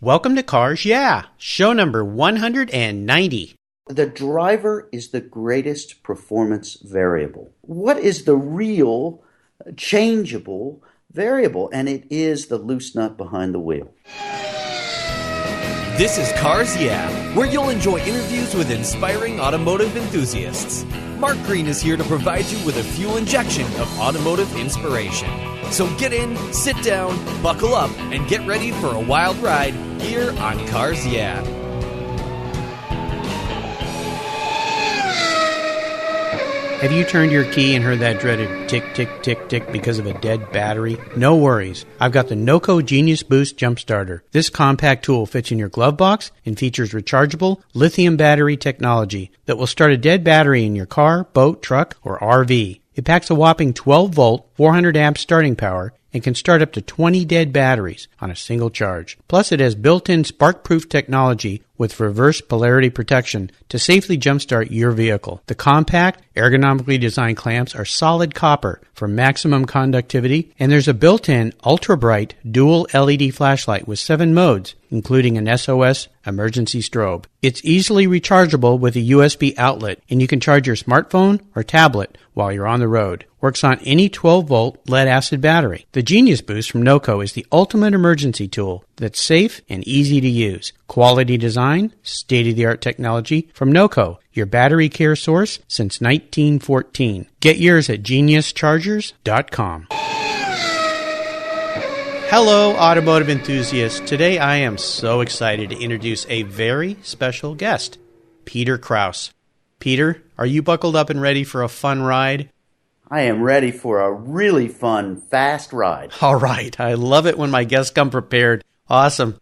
Welcome to Cars Yeah, show number 190. The driver is the greatest performance variable. What is the real changeable variable? And it is the loose nut behind the wheel. This is Cars Yeah, where you'll enjoy interviews with inspiring automotive enthusiasts. Mark Green is here to provide you with a fuel injection of automotive inspiration. So get in, sit down, buckle up, and get ready for a wild ride here on Cars Yeah. Have you turned your key and heard that dreaded tick, tick, tick, tick because of a dead battery? No worries. I've got the NOCO Genius Boost Jump Starter. This compact tool fits in your glove box and features rechargeable lithium battery technology that will start a dead battery in your car, boat, truck, or RV. It packs a whopping 12-volt, 400 amp starting power and can start up to 20 dead batteries on a single charge. Plus, it has built-in spark-proof technology with reverse polarity protection to safely jumpstart your vehicle. The compact, ergonomically designed clamps are solid copper for maximum conductivity, and there's a built-in ultra-bright dual LED flashlight with 7 modes, including an SOS emergency strobe. It's easily rechargeable with a USB outlet, and you can charge your smartphone or tablet while you're on the road. Works on any 12-volt lead-acid battery. The Genius Boost from NOCO is the ultimate emergency tool that's safe and easy to use. Quality design, state-of-the-art technology from NOCO, your battery care source since 1914. Get yours at geniuschargers.com. Hello, automotive enthusiasts. Today I am so excited to introduce a very special guest, Peter Krause. Peter, are you buckled up and ready for a fun ride? I am ready for a really fun, fast ride. All right. I love it when my guests come prepared. Awesome.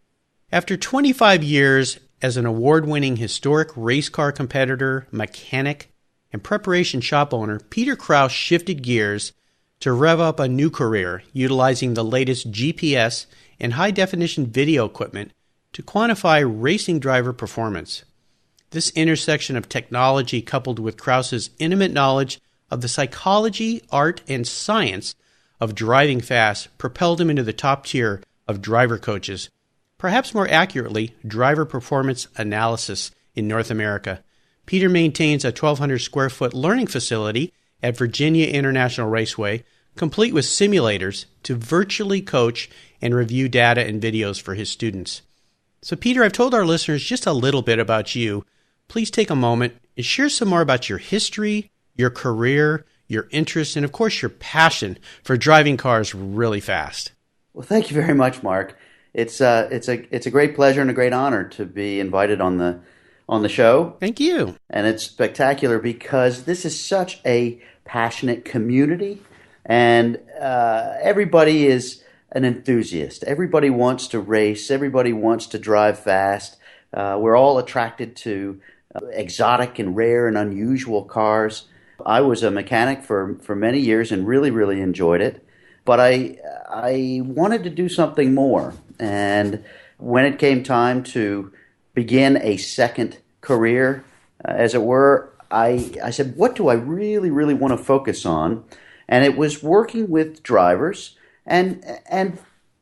After 25 years as an award-winning historic race car competitor, mechanic, and preparation shop owner, Peter Krause shifted gears to rev up a new career, utilizing the latest GPS and high-definition video equipment to quantify racing driver performance. This intersection of technology coupled with Krause's intimate knowledge of the psychology, art, and science of driving fast propelled him into the top tier of driver coaches, perhaps more accurately, driver performance analysis in North America. Peter maintains a 1,200 square foot learning facility at Virginia International Raceway, complete with simulators to virtually coach and review data and videos for his students. So Peter, I've told our listeners just a little bit about you. Please take a moment and share some more about your history, your career, your interests, and of course your passion for driving cars really fast. Well, thank you very much, Mark. It's a great pleasure and a great honor to be invited on the show. Thank you. And it's spectacular because this is such a passionate community, and everybody is an enthusiast. Everybody wants to race. Everybody wants to drive fast. We're all attracted to exotic and rare and unusual cars. I was a mechanic for many years and really, really enjoyed it. But I wanted to do something more. And when it came time to begin a second career, as it were, I said, what do I really, really want to focus on? And it was working with drivers and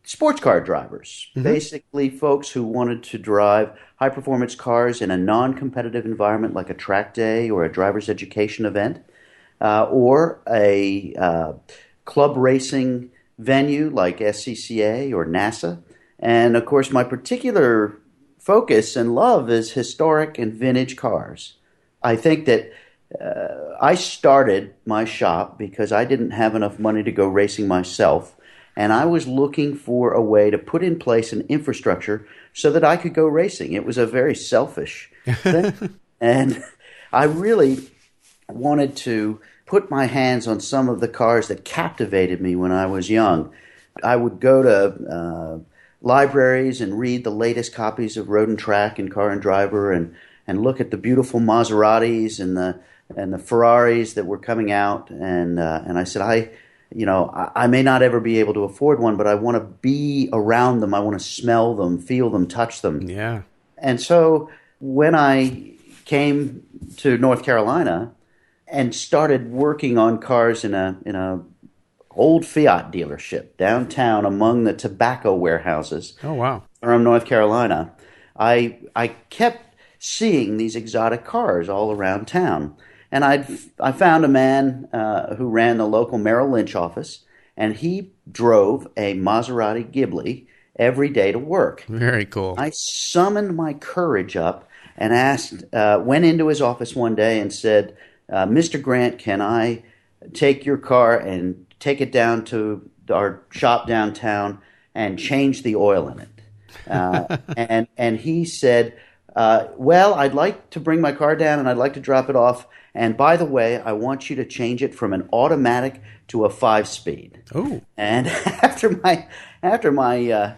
sports car drivers, basically folks who wanted to drive high-performance cars in a non-competitive environment like a track day or a driver's education event, or a club racing venue like SCCA or NASA. And, of course, my particular focus and love is historic and vintage cars. I think that I started my shop because I didn't have enough money to go racing myself, and I was looking for a way to put in place an infrastructure so that I could go racing. It was a very selfish thing. And I really wanted to put my hands on some of the cars that captivated me when I was young. I would go to libraries and read the latest copies of Road and Track and Car and Driver and look at the beautiful Maseratis and the Ferraris that were coming out. And I said, I may not ever be able to afford one, but I want to be around them. I want to smell them, feel them, touch them. Yeah. And so when I came to North Carolina and started working on cars in a old Fiat dealership downtown among the tobacco warehouses. Oh, wow. Durham, North Carolina, I kept seeing these exotic cars all around town. And I found a man who ran the local Merrill Lynch office, and he drove a Maserati Ghibli every day to work. Very cool. I summoned my courage up and went into his office one day and said, Mr. Grant, can I take your car and take it down to our shop downtown and change the oil in it? And he said, well, I'd like to bring my car down and I'd like to drop it off. And by the way, I want you to change it from an automatic to a 5-speed. Oh. And after my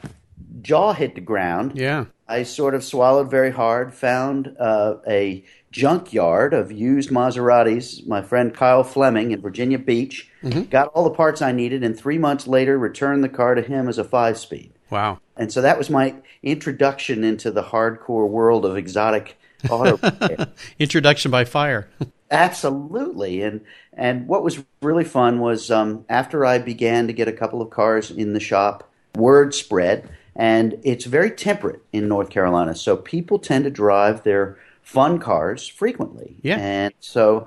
jaw hit the ground, Yeah. I sort of swallowed very hard, found a junkyard of used Maseratis, my friend Kyle Fleming in Virginia Beach, got all the parts I needed, and 3 months later returned the car to him as a 5-speed. Wow. And so that was my introduction into the hardcore world of exotic auto repair. Introduction by fire. Absolutely. And what was really fun was after I began to get a couple of cars in the shop, word spread, and it's very temperate in North Carolina. So people tend to drive their fun cars frequently. Yeah. And so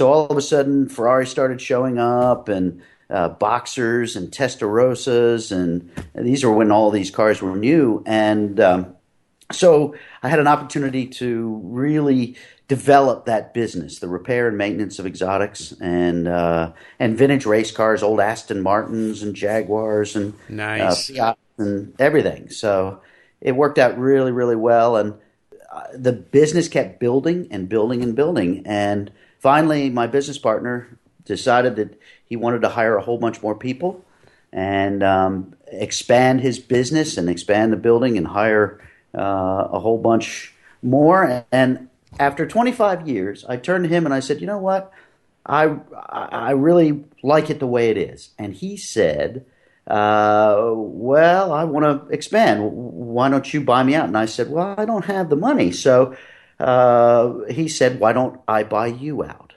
all of a sudden Ferrari started showing up, and Boxers and Testarossas, and these were when all these cars were new. And so I had an opportunity to really develop that business, the repair and maintenance of exotics and vintage race cars, old Aston Martins and Jaguars and Nice. Fiat and everything. So it worked out really, really well, and the business kept building and building and building. And finally, my business partner decided that he wanted to hire a whole bunch more people and expand his business and expand the building and hire a whole bunch more. And after 25 years, I turned to him and I said, you know what? I really like it the way it is. And he said, well, I want to expand. Why don't you buy me out? And I said, well, I don't have the money. So he said, why don't I buy you out?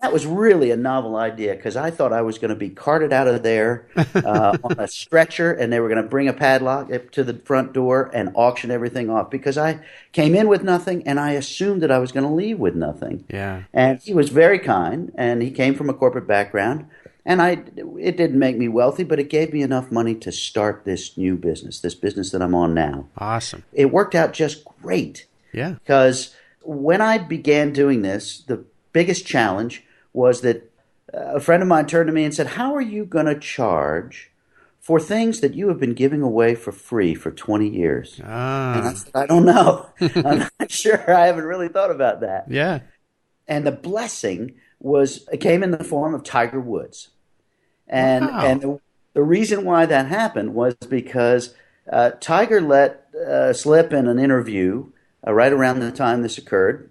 That was really a novel idea because I thought I was going to be carted out of there on a stretcher, and they were going to bring a padlock up to the front door and auction everything off because I came in with nothing and I assumed that I was going to leave with nothing. Yeah. And he was very kind, and he came from a corporate background, and it didn't make me wealthy, but it gave me enough money to start this new business, this business that I'm on now. Awesome. It worked out just great. Yeah. Because when I began doing this, the biggest challenge was that a friend of mine turned to me and said, how are you going to charge for things that you have been giving away for free for 20 years? And I said, I don't know. I'm not sure. I haven't really thought about that. Yeah. And the blessing came in the form of Tiger Woods. And Wow. and the reason why that happened was because Tiger let slip in an interview right around the time this occurred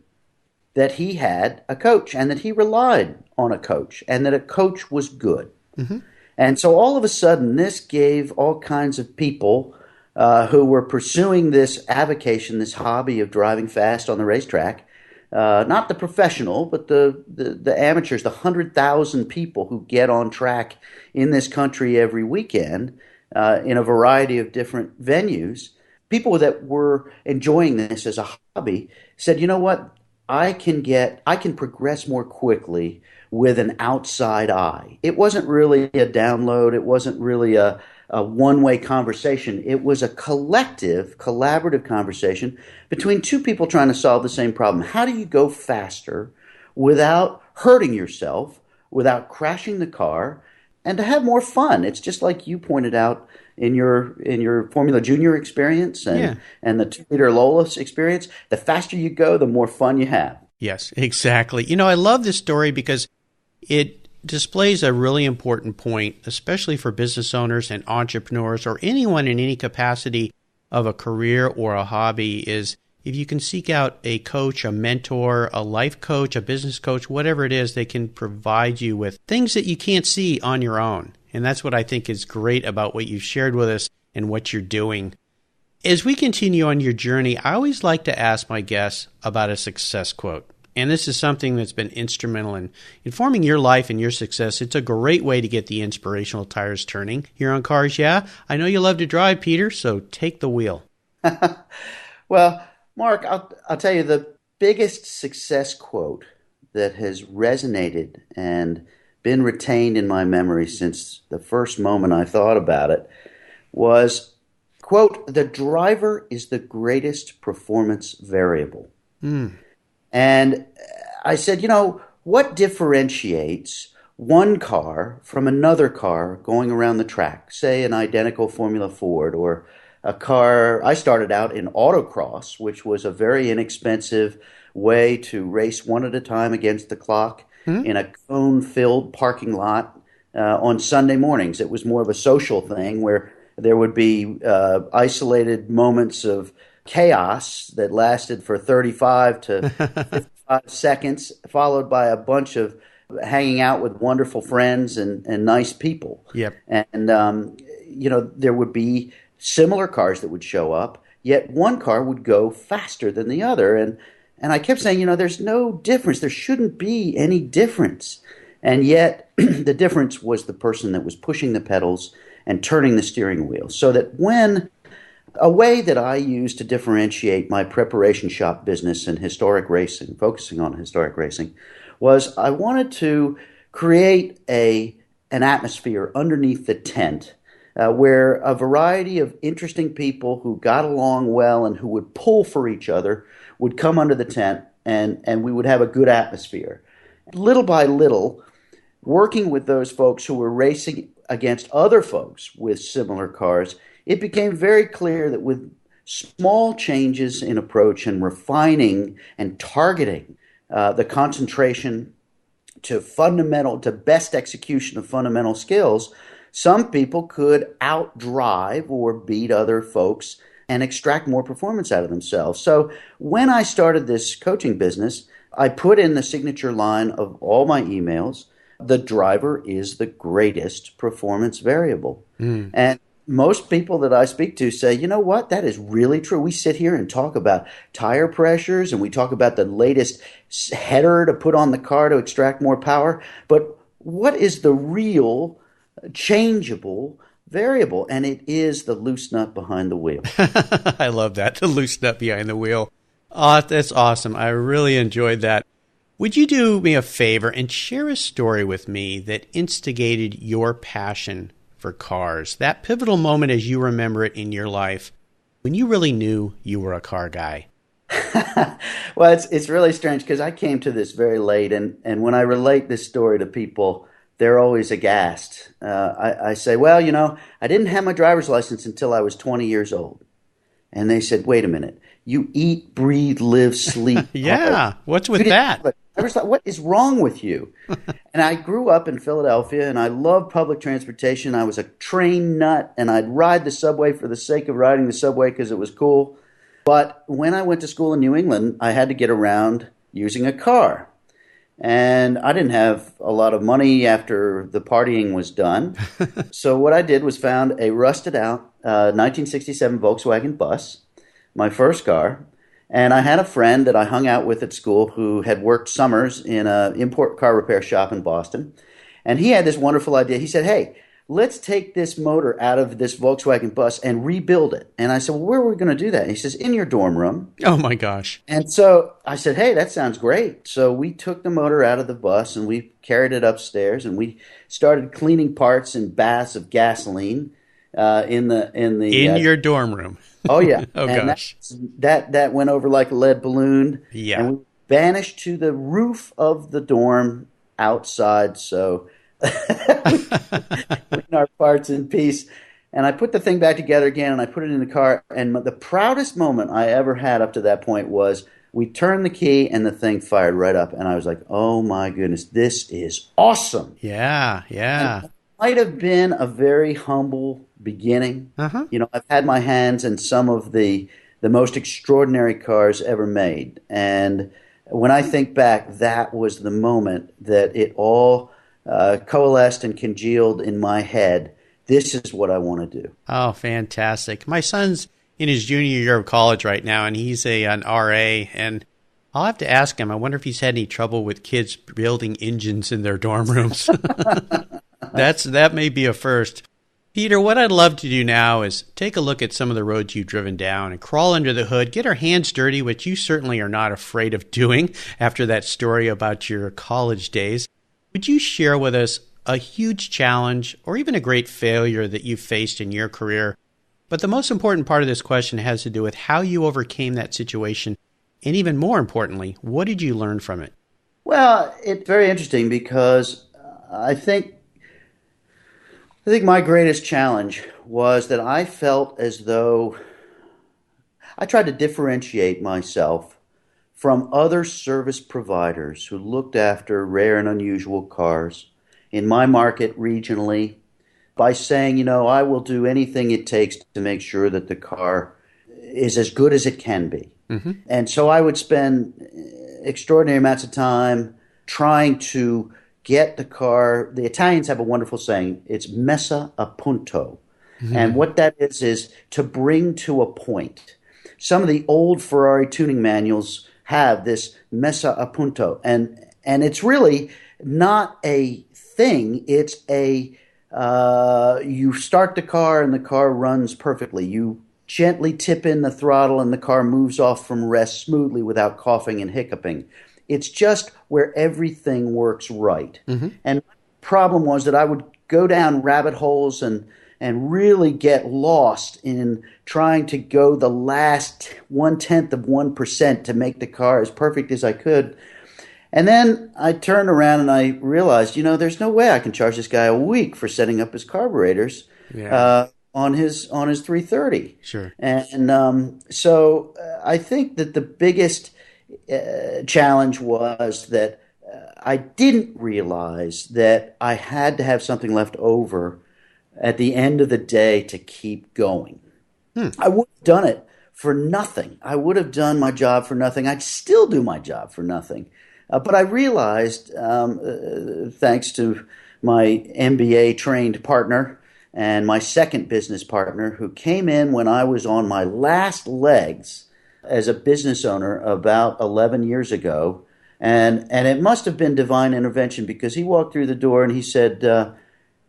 that he had a coach and that he relied on a coach and that a coach was good. Mm-hmm. And so all of a sudden, this gave all kinds of people who were pursuing this avocation, this hobby of driving fast on the racetrack, not the professional, but the amateurs, the 100,000 people who get on track in this country every weekend in a variety of different venues, people that were enjoying this as a hobby said, you know what? I can progress more quickly with an outside eye. It wasn't really a download. It wasn't really a one-way conversation. It was a collaborative conversation between two people trying to solve the same problem. How do you go faster without hurting yourself, without crashing the car, and to have more fun? It's just like you pointed out in your Formula Junior experience and the 2-liter Lola's experience. The faster you go, the more fun you have. Yes, exactly. You know, I love this story because it displays a really important point, especially for business owners and entrepreneurs or anyone in any capacity of a career or a hobby, is if you can seek out a coach, a mentor, a life coach, a business coach, whatever it is, they can provide you with things that you can't see on your own. And that's what I think is great about what you've shared with us and what you're doing. As we continue on your journey, I always like to ask my guests about a success quote. And this is something that's been instrumental in informing your life and your success. It's a great way to get the inspirational tires turning here on Cars Yeah. I know you love to drive, Peter, so take the wheel. Well, Mark, I'll tell you the biggest success quote that has resonated and been retained in my memory since the first moment I thought about it was, quote, "The driver is the greatest performance variable." Mm. And I said, what differentiates one car from another car going around the track, say an identical Formula Ford or a car? I started out in autocross, which was a very inexpensive way to race one at a time against the clock Mm. in a cone-filled parking lot on Sunday mornings. It was more of a social thing where there would be isolated moments of chaos that lasted for 35 to 55 seconds, followed by a bunch of hanging out with wonderful friends and nice people. Yep. And, there would be similar cars that would show up, yet one car would go faster than the other. And I kept saying, there's no difference. There shouldn't be any difference. And yet the difference was the person that was pushing the pedals and turning the steering wheel. So that a way that I use to differentiate my preparation shop business and historic racing, focusing on historic racing, was I wanted to create an atmosphere underneath the tent where a variety of interesting people who got along well and who would pull for each other would come under the tent, and we would have a good atmosphere. Little by little, working with those folks who were racing against other folks with similar cars, it became very clear that with small changes in approach and refining and targeting the concentration to best execution of fundamental skills, some people could outdrive or beat other folks and extract more performance out of themselves. So when I started this coaching business, I put in the signature line of all my emails, "The driver is the greatest performance variable." Mm. And most people that I speak to say, you know what, that is really true. We sit here and talk about tire pressures and we talk about the latest header to put on the car to extract more power. But what is the real changeable variable? And it is the loose nut behind the wheel. I love that, the loose nut behind the wheel. Oh, that's awesome. I really enjoyed that. Would you do me a favor and share a story with me that instigated your passion for cars? That pivotal moment as you remember it in your life when you really knew you were a car guy. Well, it's really strange because I came to this very late, and when I relate this story to people, they're always aghast. I say, well, I didn't have my driver's license until I was 20 years old. And they said, wait a minute, you eat, breathe, live, sleep. Yeah, what's with that? I was like, what is wrong with you? And I grew up in Philadelphia, and I loved public transportation. I was a train nut, and I'd ride the subway for the sake of riding the subway because it was cool. But when I went to school in New England, I had to get around using a car. And I didn't have a lot of money after the partying was done. So what I did was found a rusted out 1967 Volkswagen bus, my first car. And I had a friend that I hung out with at school who had worked summers in an import car repair shop in Boston. And he had this wonderful idea. He said, hey, let's take this motor out of this Volkswagen bus and rebuild it. And I said, well, where are we going to do that? And he says, in your dorm room. Oh, my gosh. And so I said, hey, that sounds great. So we took the motor out of the bus and we carried it upstairs and we started cleaning parts in baths of gasoline in your dorm room. Oh, yeah. Oh, and gosh. That went over like a lead balloon. Yeah. And we vanished to the roof of the dorm outside. So we put our parts in peace. And I put the thing back together again and I put it in the car. And the proudest moment I ever had up to that point was we turned the key and the thing fired right up. And I was like, oh, my goodness, this is awesome. Yeah, yeah. And it might have been a very humble beginning. Uh-huh. I've had my hands in some of the most extraordinary cars ever made. And when I think back, that was the moment that it all coalesced and congealed in my head. This is what I want to do. Oh, fantastic. My son's in his junior year of college right now, and he's an RA, and I'll have to ask him. I wonder if he's had any trouble with kids building engines in their dorm rooms. That may be a first. Peter, what I'd love to do now is take a look at some of the roads you've driven down and crawl under the hood, get our hands dirty, which you certainly are not afraid of doing after that story about your college days. Would you share with us a huge challenge or even a great failure that you faced in your career? But the most important part of this question has to do with how you overcame that situation. And even more importantly, what did you learn from it? Well, it's very interesting because I think my greatest challenge was that I felt as though I tried to differentiate myself from other service providers who looked after rare and unusual cars in my market regionally by saying, I will do anything it takes to make sure that the car is as good as it can be. Mm-hmm. And so I would spend extraordinary amounts of time trying to get the car. The Italians have a wonderful saying. It's messa a punto. Mm-hmm. And what that is to bring to a point. Some of the old Ferrari tuning manuals have this messa a punto. And it's really not a thing. It's you start the car and the car runs perfectly. You gently tip in the throttle and the car moves off from rest smoothly without coughing and hiccuping. It's just where everything works right. Mm-hmm. And my problem was that I would go down rabbit holes and really get lost in trying to go the last 0.1% to make the car as perfect as I could. And then I turned around and I realized, there's no way I can charge this guy a week for setting up his carburetors on his 330. Sure. And so I think that the biggest challenge was that I didn't realize that I had to have something left over at the end of the day to keep going. I would have done it for nothing. I would have done my job for nothing. I'd still do my job for nothing. But I realized, thanks to my MBA-trained partner and my second business partner, who came in when I was on my last legs as a business owner about 11 years ago. And it must have been divine intervention because he walked through the door and he said,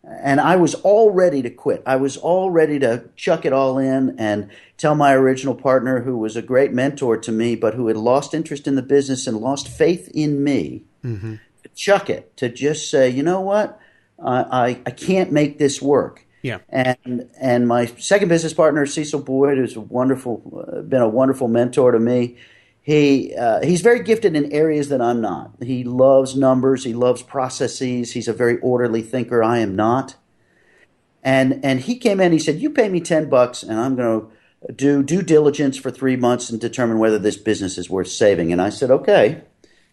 and I was all ready to quit. I was all ready to chuck it all in and tell my original partner, who was a great mentor to me, but who had lost interest in the business and lost faith in me, to chuck it, to just say, you know what, I can't make this work. Yeah. And my second business partner, Cecil Boyd, who's been a wonderful mentor to me. He's very gifted in areas that I'm not. He loves numbers. He loves processes. He's a very orderly thinker. I am not. And he came in. He said, "You pay me $10, and I'm going to do due diligence for 3 months and determine whether this business is worth saving." And I said, "Okay,"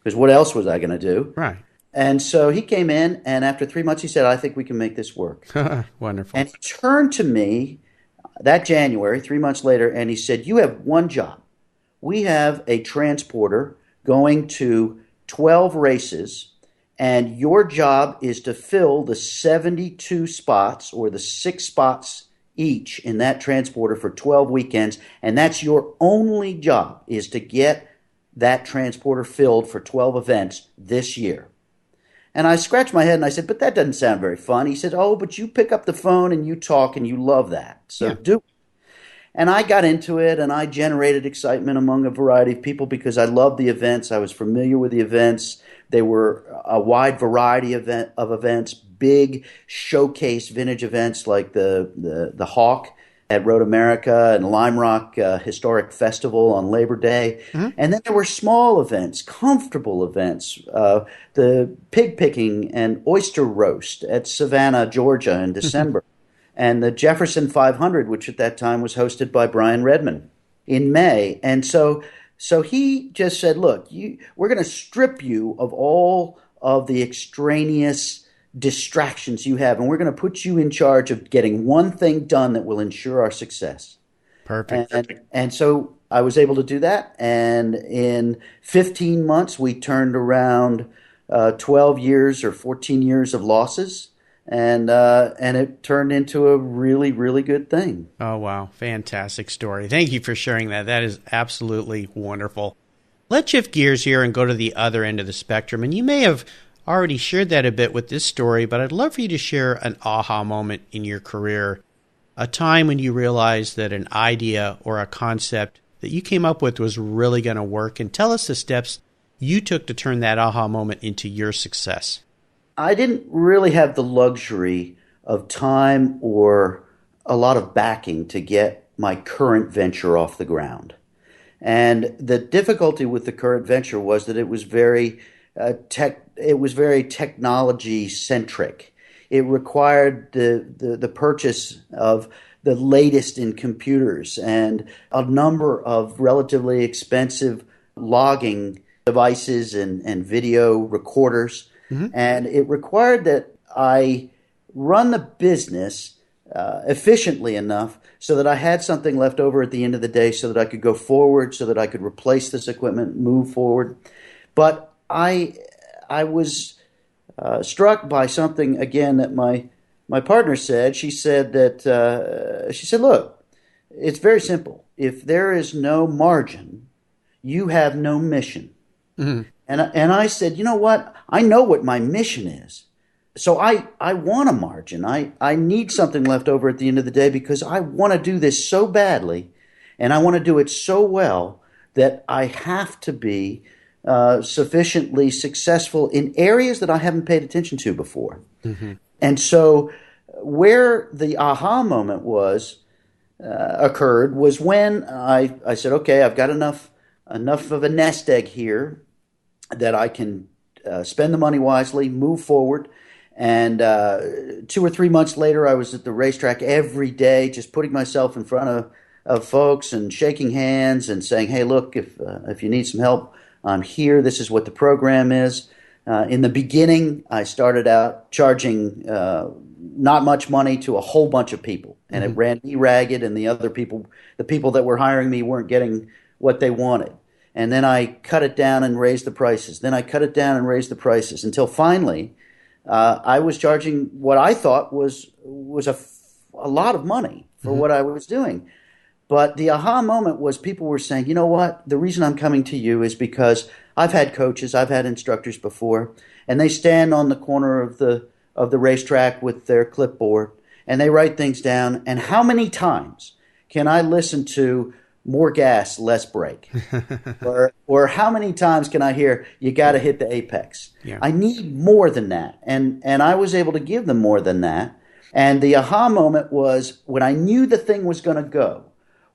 because what else was I going to do? Right. And so he came in, and after 3 months, he said, "I think we can make this work." Wonderful. And he turned to me that January, 3 months later, and he said, "You have one job. We have a transporter going to 12 races, and your job is to fill the 72 spots or the 6 spots each in that transporter for 12 weekends, and that's your only job, is to get that transporter filled for 12 events this year." And I scratched my head and I said, "But that doesn't sound very fun." He said, "Oh, but you pick up the phone and you talk and you love that. So do it." And I got into it, and I generated excitement among a variety of people because I loved the events. I was familiar with the events. They were a wide variety of events, big showcase vintage events like the Hawk at Road America and Lime Rock Historic Festival on Labor Day. Mm-hmm. And then there were small events, comfortable events, the pig picking and oyster roast at Savannah, Georgia in December. And the Jefferson 500, which at that time was hosted by Brian Redman in May. And so he just said, "Look, we're going to strip you of all of the extraneous distractions you have, and we're going to put you in charge of getting one thing done that will ensure our success." Perfect. And so I was able to do that. And in 15 months, we turned around 12 years or 14 years of losses. And it turned into a really, really good thing. Oh, wow. Fantastic story. Thank you for sharing that. That is absolutely wonderful. Let's shift gears here and go to the other end of the spectrum. And you may have already shared that a bit with this story, but I'd love for you to share an aha moment in your career, a time when you realized that an idea or a concept that you came up with was really going to work, and tell us the steps you took to turn that aha moment into your success. I didn't really have the luxury of time or a lot of backing to get my current venture off the ground. And the difficulty with the current venture was that it was very technology centric. It required the purchase of the latest in computers and a number of relatively expensive logging devices and video recorders. Mm-hmm. And it required that I run the business efficiently enough so that I had something left over at the end of the day so that I could go forward, so that I could replace this equipment, move forward. But I was struck by something, again, that my partner said. She said, look, it's very simple. If there is no margin, you have no mission. Mm-hmm. And I said, you know what? I know what my mission is. So I want a margin. I need something left over at the end of the day because I want to do this so badly, and I want to do it so well that I have to be sufficiently successful in areas that I haven't paid attention to before. Mm-hmm. And so where the aha moment occurred was when I said, okay, I've got enough of a nest egg here that I can spend the money wisely, move forward. And 2 or 3 months later, I was at the racetrack every day, just putting myself in front of folks and shaking hands and saying, hey, look, if you need some help, I'm here. This is what the program is. In the beginning, I started out charging not much money to a whole bunch of people. And it ran me ragged, and the people that were hiring me weren't getting what they wanted. And then I cut it down and raised the prices. Then I cut it down and raised the prices until finally I was charging what I thought was a lot of money for what I was doing. But the aha moment was people were saying, you know what, the reason I'm coming to you is because I've had coaches, I've had instructors before, and they stand on the corner of the racetrack with their clipboard, and they write things down. And how many times can I listen to more gas, less brake? or how many times can I hear, you got to hit the apex? Yeah. I need more than that. And I was able to give them more than that. And the aha moment was when I knew the thing was going to go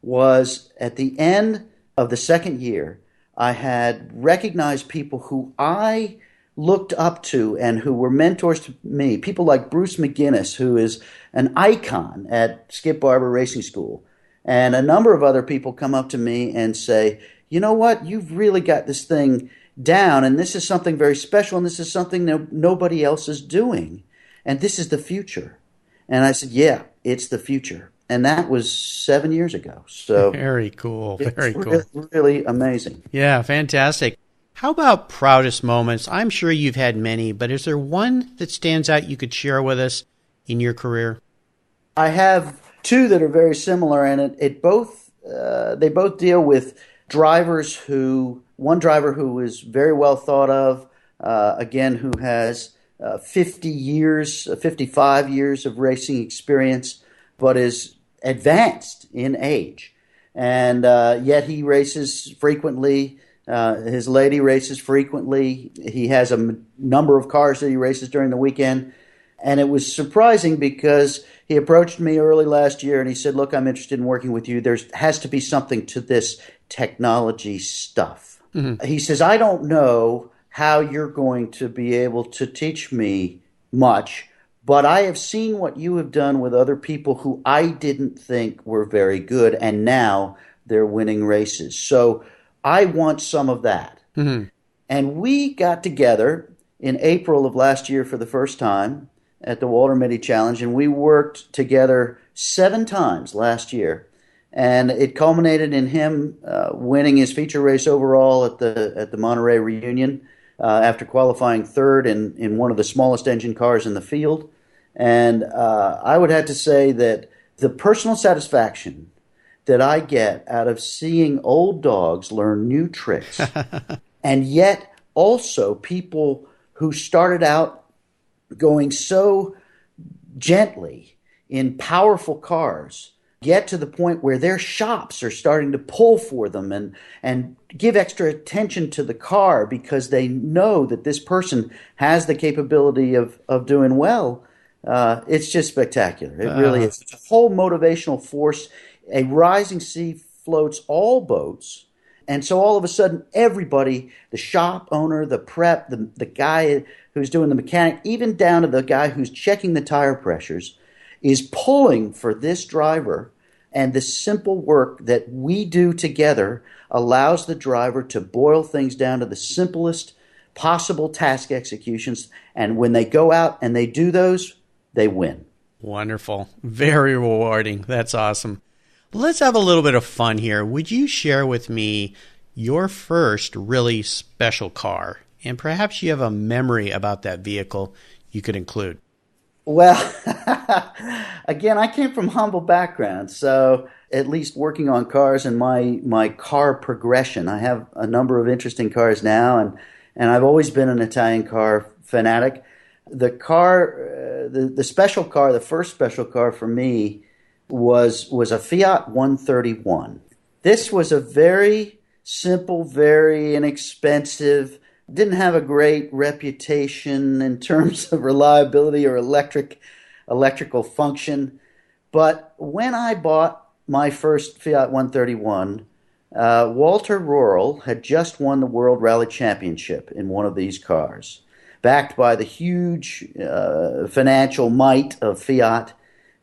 was at the end of the second year, I had recognized people who I looked up to and who were mentors to me, people like Bruce McGinnis, who is an icon at Skip Barber Racing School. And a number of other people come up to me and say, you know what, you've really got this thing down, and this is something very special, and this is something that nobody else is doing, and this is the future. And I said, yeah, it's the future. And that was 7 years ago. So very cool. Very cool. It's really amazing. Yeah, fantastic. How about proudest moments? I'm sure you've had many, but is there one that stands out you could share with us in your career? I have two that are very similar, and they both deal with drivers one driver who is very well thought of, again, who has 55 years of racing experience, but is advanced in age. And yet he races frequently. His lady races frequently. He has a number of cars that he races during the weekend. And it was surprising because he approached me early last year and he said, look, I'm interested in working with you. There has to be something to this technology stuff. Mm-hmm. He says, I don't know how you're going to be able to teach me much, but I have seen what you have done with other people who I didn't think were very good, and now they're winning races. So I want some of that. Mm-hmm. And we got together in April of last year for the first time at the Walter Mitty Challenge, and we worked together 7 times last year. And it culminated in him winning his feature race overall at the Monterey Reunion after qualifying third in one of the smallest engine cars in the field. And I would have to say that the personal satisfaction that I get out of seeing old dogs learn new tricks, and yet also people who started out going so gently in powerful cars get to the point where their shops are starting to pull for them and give extra attention to the car because they know that this person has the capability of doing well. It's just spectacular. It really is. It's a whole motivational force. A rising sea floats all boats. And so all of a sudden, everybody, the shop owner, the prep, the guy who's doing the mechanic, even down to the guy who's checking the tire pressures, is pulling for this driver. And the simple work that we do together allows the driver to boil things down to the simplest possible task executions. And when they go out and they do those, they win. Wonderful. Very rewarding. That's awesome. Let's have a little bit of fun here. Would you share with me your first really special car? And perhaps you have a memory about that vehicle you could include. Well, again, I came from humble background, so at least working on cars and my car progression. I have a number of interesting cars now, and I've always been an Italian car fanatic. The car, the special car, the first special car for me was a Fiat 131. This was a very simple, very inexpensive, didn't have a great reputation in terms of reliability or electrical function. But when I bought my first Fiat 131, Walter Röhrl had just won the World Rally Championship in one of these cars, backed by the huge financial might of Fiat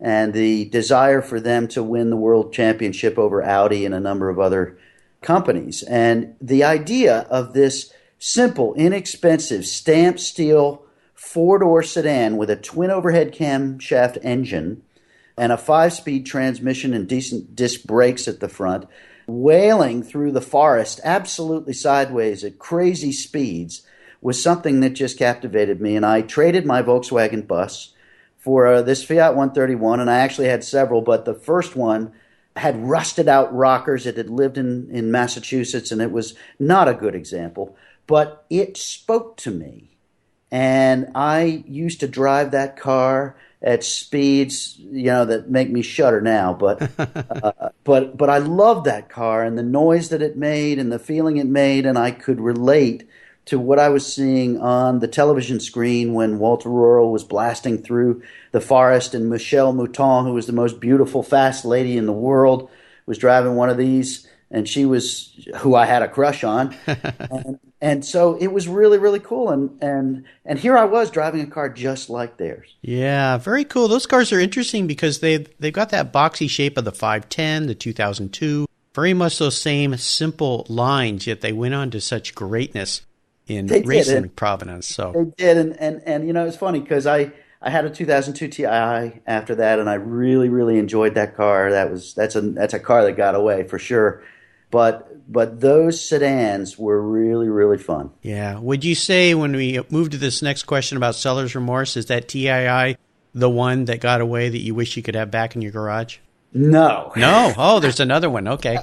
and the desire for them to win the World Championship over Audi and a number of other companies. And the idea of this simple, inexpensive, stamped steel four-door sedan with a twin overhead camshaft engine and a 5-speed transmission and decent disc brakes at the front, wailing through the forest absolutely sideways at crazy speeds, was something that just captivated me. And I traded my Volkswagen bus for this Fiat 131, and I actually had several, but the first one had rusted out rockers. It had lived in Massachusetts, and it was not a good example, but it spoke to me. And I used to drive that car at speeds, that make me shudder now. But but I loved that car and the noise that it made and the feeling it made, and I could relate to what I was seeing on the television screen when Walter Röhrl was blasting through the forest, and Michelle Mouton, who was the most beautiful, fast lady in the world, was driving one of these, and she was who I had a crush on. And so it was really, really cool. And here I was driving a car just like theirs. Yeah, very cool. Those cars are interesting because they've got that boxy shape of the 510, the 2002, very much those same simple lines, yet they went on to such greatness in racing provenance. So they did, and it's funny because I had a 2002 Ti after that, and I really, really enjoyed that car. That's a car that got away for sure. But those sedans were really, really fun. Yeah. Would you say, when we move to this next question about seller's remorse, is that TII the one that got away that you wish you could have back in your garage? No. No? Oh, there's another one. Okay.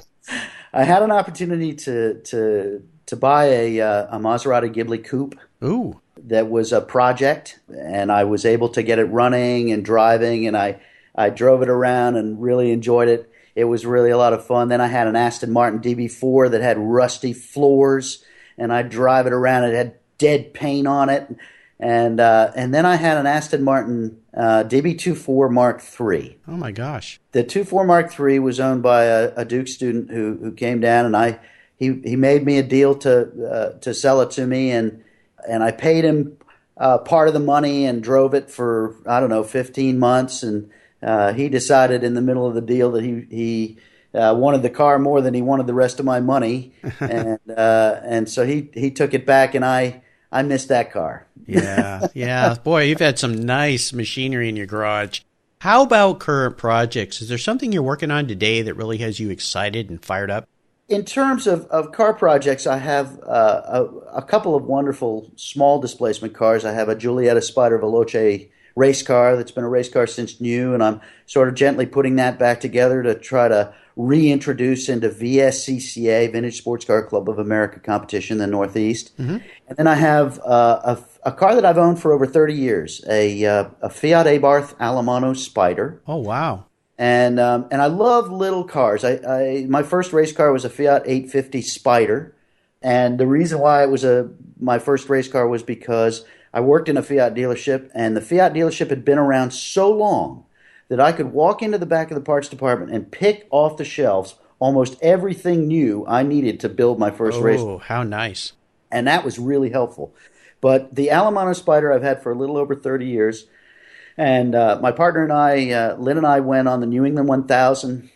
I had an opportunity to buy a Maserati Ghibli Coupe. Ooh. That was a project, and I was able to get it running and driving, and I drove it around and really enjoyed it. It was really a lot of fun. Then I had an Aston Martin DB4 that had rusty floors, and I'd drive it around. It had dead paint on it. And then I had an Aston Martin DB24 Mark III. Oh, my gosh. The 24 Mark III was owned by a Duke student who came down, and he made me a deal to sell it to me, and I paid him part of the money and drove it for, 15 months, and he decided in the middle of the deal that he wanted the car more than he wanted the rest of my money, and so he took it back, and I missed that car. Yeah. Boy, you've had some nice machinery in your garage. How about current projects? Is there something you're working on today that really has you excited and fired up? In terms of car projects, I have a couple of wonderful small displacement cars. I have a Giulietta Spider Veloce race car that's been a race car since new, and I'm sort of gently putting that back together to try to reintroduce into VSCCA, Vintage Sports Car Club of America competition in the Northeast. And then I have a car that I've owned for over 30 years, a Fiat Abarth Alemano Spider. Oh, wow. And I love little cars. My first race car was a Fiat 850 Spider. And the reason why it was my first race car was because I worked in a Fiat dealership, and the Fiat dealership had been around so long that I could walk into the back of the parts department and pick off the shelves almost everything new I needed to build my first race. Oh, how nice. And that was really helpful. But the Alemano Spider I've had for a little over 30 years. And my partner and I, Lynn and I, went on the New England 1000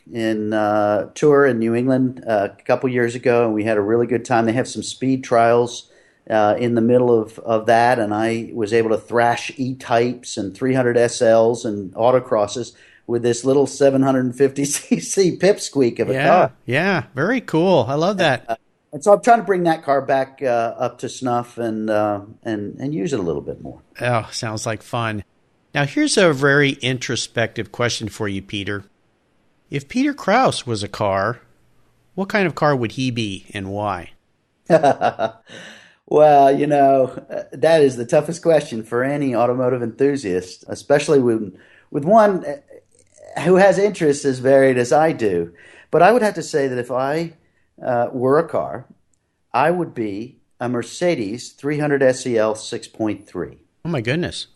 tour in New England a couple years ago, and we had a really good time. They have some speed trials in the middle of that, and I was able to thrash E-types and 300 SLs and autocrosses with this little 750cc pipsqueak of a car. Yeah, very cool. I love that. And so I'm trying to bring that car back up to snuff and use it a little bit more. Oh, sounds like fun. Now, here's a very introspective question for you, Peter. If Peter Krause was a car, what kind of car would he be and why? Well, that is the toughest question for any automotive enthusiast, especially with one who has interests as varied as I do. But I would have to say that if I were a car, I would be a Mercedes 300 SEL 6.3. Oh, my goodness.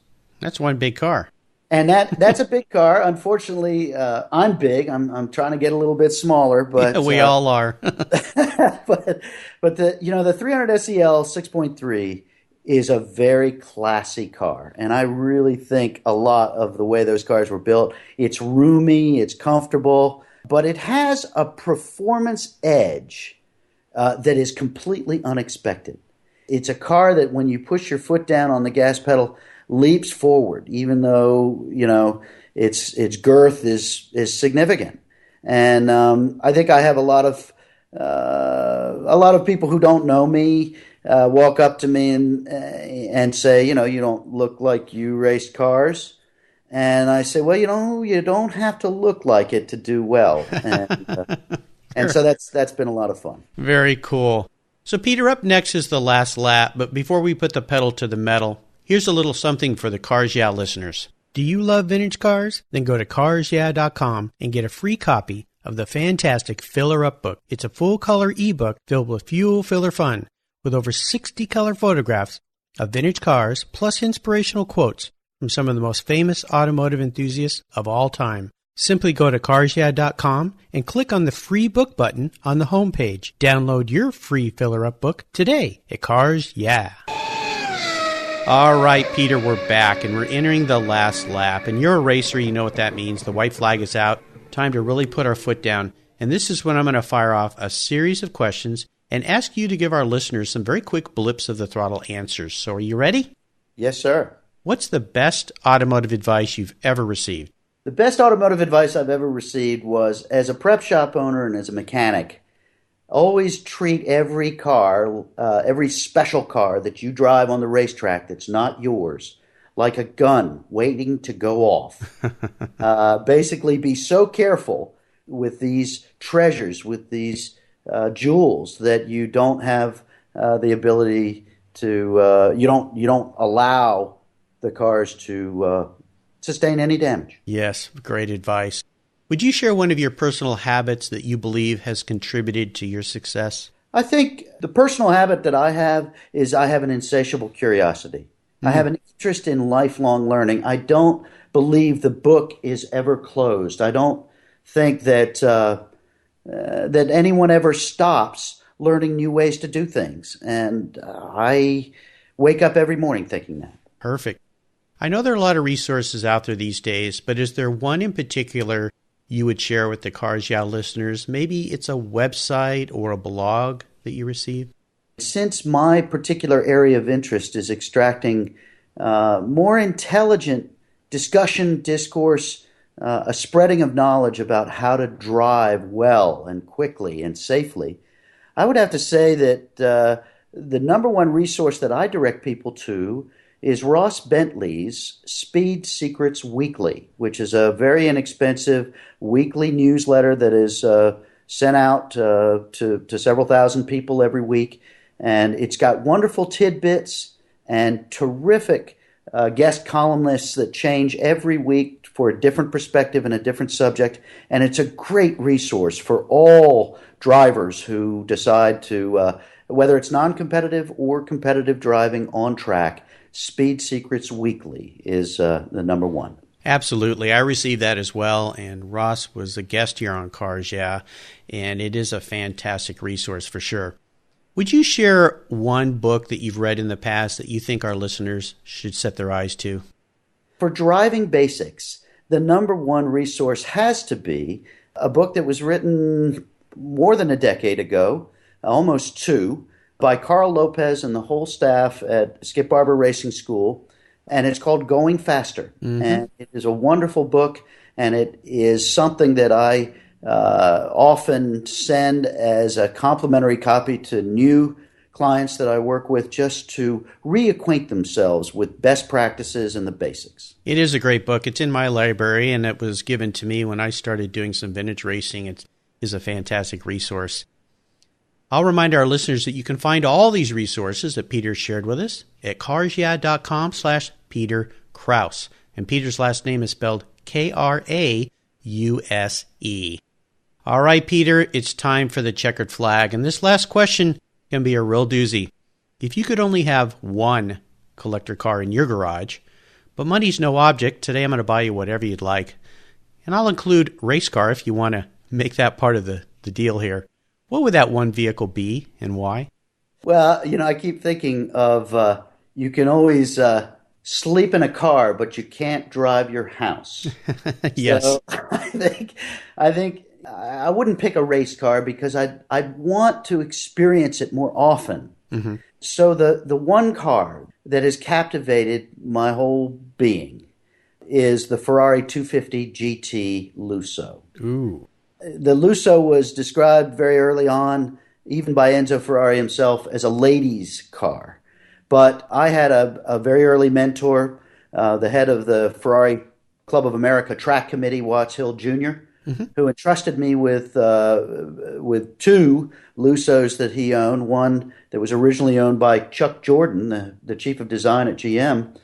That's one big car. And that's a big car. Unfortunately, I'm big. I'm trying to get a little bit smaller, but yeah, we all are. but the 300 SEL 6.3 is a very classy car, and I really think a lot of the way those cars were built. It's roomy, it's comfortable, but it has a performance edge that is completely unexpected. It's a car that when you push your foot down on the gas pedal, leaps forward, even though its girth is significant. And I think I have a lot of people who don't know me walk up to me and say, you don't look like you raced cars. And I say, well, you don't have to look like it to do well. And so that's been a lot of fun. Very cool. So, Peter, up next is the last lap. But before we put the pedal to the metal, here's a little something for the Cars Yeah listeners. Do you love vintage cars? Then go to carsyeah.com and get a free copy of the fantastic Filler Up book. It's a full-color ebook filled with fuel filler fun, with over 60 color photographs of vintage cars, plus inspirational quotes from some of the most famous automotive enthusiasts of all time. Simply go to carsyeah.com and click on the free book button on the homepage. Download your free Filler Up book today at Cars Yeah. All right, Peter, we're back, and we're entering the last lap. And you're a racer, you know what that means. The white flag is out. Time to really put our foot down. And this is when I'm going to fire off a series of questions and ask you to give our listeners some very quick blips of the throttle answers. So are you ready? Yes, sir. What's the best automotive advice you've ever received? The best automotive advice I've ever received was, as a prep shop owner and as a mechanic, always treat every car, every special car that you drive on the racetrack that's not yours, like a gun waiting to go off. Basically, be so careful with these treasures, with these jewels, that you don't have the ability to, you don't allow the cars to sustain any damage. Yes, great advice. Would you share one of your personal habits that you believe has contributed to your success? I think the personal habit that I have is I have an insatiable curiosity. I have an interest in lifelong learning. I don't believe the book is ever closed. I don't think that that anyone ever stops learning new ways to do things. And I wake up every morning thinking that. Perfect. I know there are a lot of resources out there these days, but is there one in particular you would share with the Cars Yeah listeners? Maybe it's a website or a blog that you receive? Since my particular area of interest is extracting more intelligent discussion, discourse, a spreading of knowledge about how to drive well and quickly and safely, I would have to say that the number one resource that I direct people to is Ross Bentley's Speed Secrets Weekly, which is a very inexpensive weekly newsletter that is sent out to several thousand people every week. And it's got wonderful tidbits and terrific guest columnists that change every week for a different perspective and a different subject. And it's a great resource for all drivers who decide to, whether it's non-competitive or competitive driving on track. Speed Secrets Weekly is the number one. Absolutely. I received that as well, and Ross was a guest here on Cars Yeah, and it is a fantastic resource for sure. Would you share one book that you've read in the past that you think our listeners should set their eyes to? For driving basics, the number one resource has to be a book that was written more than a decade ago, almost two, by Carl Lopez and the whole staff at Skip Barber Racing School, and it's called Going Faster. Mm-hmm. And it is a wonderful book, and it is something that I often send as a complimentary copy to new clients that I work with just to reacquaint themselves with best practices and the basics. It is a great book. It's in my library, and it was given to me when I started doing some vintage racing. It is a fantastic resource. I'll remind our listeners that you can find all these resources that Peter shared with us at carsyeah.com/Peter Krause. And Peter's last name is spelled Krause. All right, Peter, it's time for the checkered flag. And this last question can be a real doozy. If you could only have one collector car in your garage, but money's no object, today I'm going to buy you whatever you'd like. And I'll include race car if you want to make that part of the deal here. What would that one vehicle be and why? Well, I keep thinking of you can always sleep in a car, but you can't drive your house. Yes. So I think I wouldn't pick a race car because I'd want to experience it more often. Mm-hmm. So the one car that has captivated my whole being is the Ferrari 250 GT Lusso. Ooh. The Lusso was described very early on, even by Enzo Ferrari himself, as a ladies' car. But I had a very early mentor, the head of the Ferrari Club of America track committee, Watts Hill Jr., mm-hmm. who entrusted me with two Lussos that he owned, one that was originally owned by Chuck Jordan, the chief of design at GM.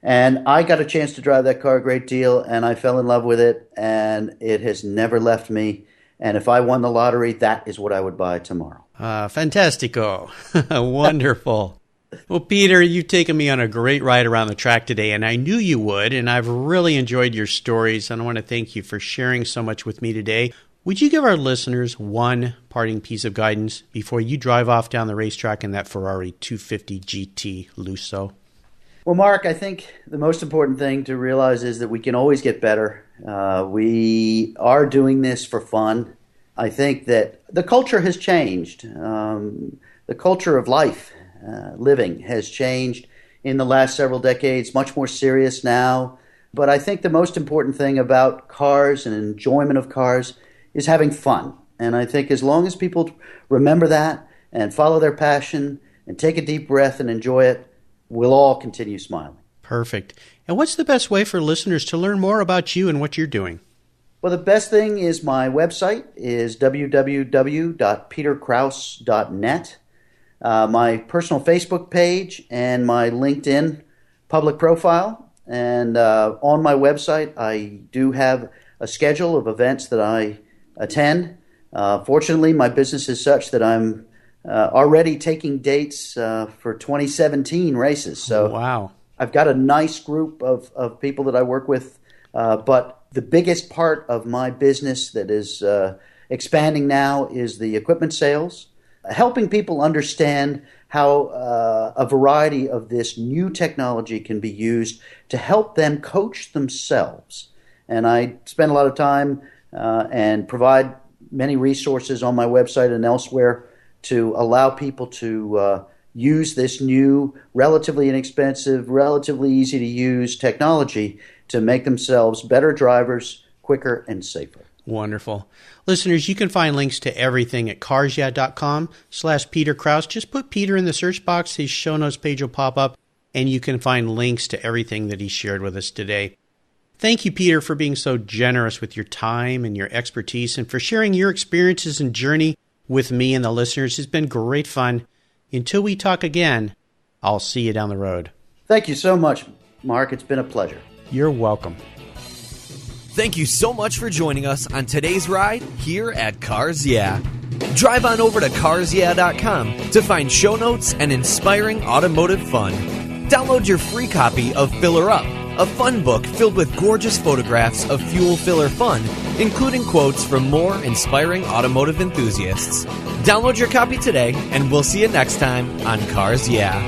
And I got a chance to drive that car a great deal, and I fell in love with it, and it has never left me. And if I won the lottery, that is what I would buy tomorrow. Fantastico. Wonderful. Well, Peter, you've taken me on a great ride around the track today, and I knew you would, and I've really enjoyed your stories, and I want to thank you for sharing so much with me today. Would you give our listeners one parting piece of guidance before you drive off down the racetrack in that Ferrari 250 GT Lusso? Well, Mark, I think the most important thing to realize is that we can always get better. We are doing this for fun. I think that the culture has changed. The culture of life, living, has changed in the last several decades, much more serious now. But I think the most important thing about cars and enjoyment of cars is having fun. And I think as long as people remember that and follow their passion and take a deep breath and enjoy it, we'll all continue smiling. Perfect. And what's the best way for listeners to learn more about you and what you're doing? Well, the best thing is my website is www.peterkrause.net. My personal Facebook page and my LinkedIn public profile. And on my website, I do have a schedule of events that I attend. Fortunately, my business is such that I'm already taking dates for 2017 races. So wow. I've got a nice group of people that I work with. But the biggest part of my business that is expanding now is the equipment sales, helping people understand how a variety of this new technology can be used to help them coach themselves. And I spend a lot of time and provide many resources on my website and elsewhere to allow people to use this new, relatively inexpensive, relatively easy to use technology to make themselves better drivers, quicker and safer. Wonderful. Listeners, you can find links to everything at carsyeah.com/Peter Krause. Just put Peter in the search box. His show notes page will pop up, and you can find links to everything that he shared with us today. Thank you, Peter, for being so generous with your time and your expertise and for sharing your experiences and journey with me and the listeners. It's been great fun. Until we talk again, I'll see you down the road. Thank you so much, Mark. It's been a pleasure. You're welcome. Thank you so much for joining us on today's ride here at Cars Yeah. Drive on over to carsyeah.com to find show notes and inspiring automotive fun. Download your free copy of Filler Up, a fun book filled with gorgeous photographs of fuel filler fun, including quotes from more inspiring automotive enthusiasts. Download your copy today, and we'll see you next time on Cars Yeah.